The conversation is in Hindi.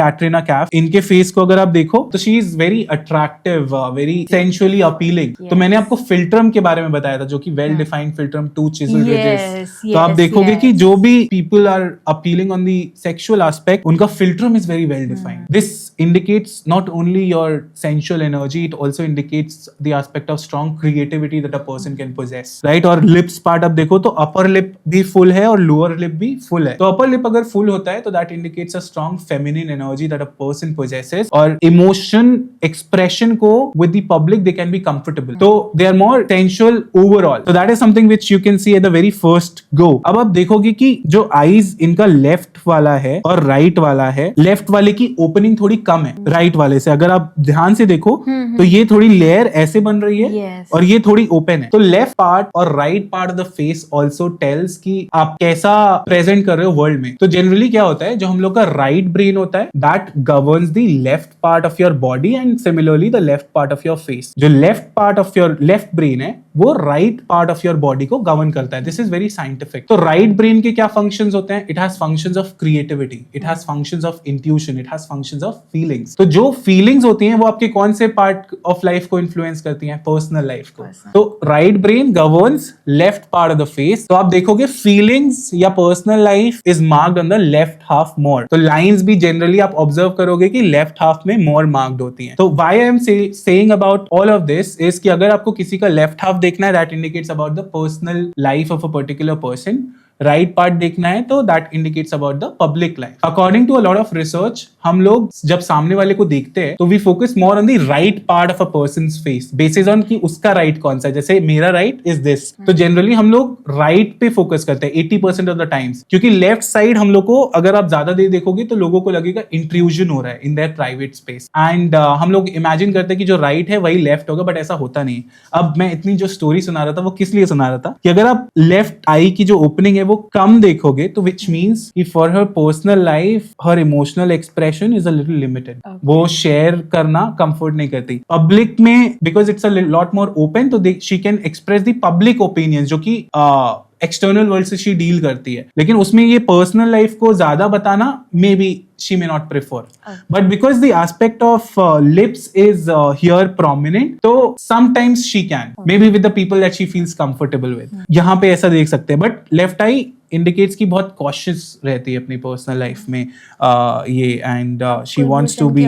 कैटरीना कैफ, इनके फेस को अगर आप देखो तो she is very attractive, very sensually appealing. तो मैंने आपको फिल्ट्रम के बारे में बताया था, जो कि well defined philtrum, 2 chisel ridges। तो आप देखोगे कि जो भी people are appealing on the sexual aspect, उनका philtrum is very well defined. This indicates not only your sensual energy, it also indicates the aspect of strong creativity that a person can possess, right. और लिप्स पार्ट आप देखो तो अपर लिप भी फुल है और लोअर लिप भी फुल है। तो अपर लिप अगर फुल होता है तो that indicates a strong feminine energy that a person possesses, और इमोशन एक्सप्रेशन को with the public they can be comfortable, तो they are more sensual overall. So that is something which you can see at the very first go. अब आप देखोगे कि जो आईज इनका लेफ्ट वाला है और राइट वाला है, लेफ्ट वाले की ओपनिंग थोड़ी कम है राइट वाले से। अगर आप ध्यान से देखो तो ये थोड़ी लेयर ऐसे बन रही है और ये थोड़ी ओपन है। तो लेफ्ट पार्ट और right part of the face also tells कि आप कैसा प्रेजेंट कर रहे हो वर्ल्ड में। तो जनरली क्या होता है, जो हम लोग का राइट ब्रेन होता है that governs the left part of your body and similarly the left part of your face. जो left part of your left brain है वो right part of your body को गवर्न करता है। This is very scientific. तो राइट ब्रेन के क्या फंक्शंस होते हैं? It has functions of creativity, it has functions of intuition, it has functions of feelings. तो जो फीलिंग्स होती हैं वो आपके कौन से पार्ट ऑफ लाइफ को इन्फ्लुएंस करती हैं? पर्सनल लाइफ को। तो right brain governs left part of the face. तो आप देखोगे फीलिंग्स या personal life is marked on the left half मोर। तो लाइंस भी जनरली आप ऑब्जर्व करोगे कि लेफ्ट हाफ में मोर मार्क्ड होती हैं। तो why I am saying about all of this is कि अगर आपको किसी का लेफ्ट हाफ देखना है, that indicates about the personal life of a particular person. Right part देखना है तो that indicates about the public life. According to a lot of research, हम लोग जब सामने वाले को देखते हैं तो we focus more on the right part of a person's face basis on कि उसका राइट कौन सा है। जैसे मेरा राइट इज दिस, तो जनरली हम लोग राइट पे फोकस करते हैं 80% ऑफ द टाइम्स, क्योंकि लेफ्ट साइड हम लोग को अगर आप ज्यादा देर देखोगे तो लोगों को लगेगा इंट्रूजन हो रहा है in their private space, and हम लोग इमेजिन करते हैं कि जो राइट है वही लेफ्ट होगा, बट ऐसा होता नहीं। अब मैं इतनी जो स्टोरी सुना रहा था वो किस लिए सुना रहा था कि अगर आप लेफ्ट आई की जो ओपनिंग है वो कम देखोगे तो विच मीन्स कि for her personal life her emotional expression is a little limited. वो शेयर करना कंफर्ट नहीं करती पब्लिक में, because it's a lot more open, तो she can express the public opinion जो कि एक्सटर्नल वर्ल्ड से शी डील करती है। लेकिन उसमें ये पर्सनल लाइफ को ज्यादा बताना may be she may not prefer. But because the aspect of lips is here prominent, so sometimes she can, maybe with the people that she feels comfortable with. यहाँ पे ऐसा देख सकते हैं, but left eye indicates कि बहुत cautious रहती है अपनी personal life में ये, and she wants to be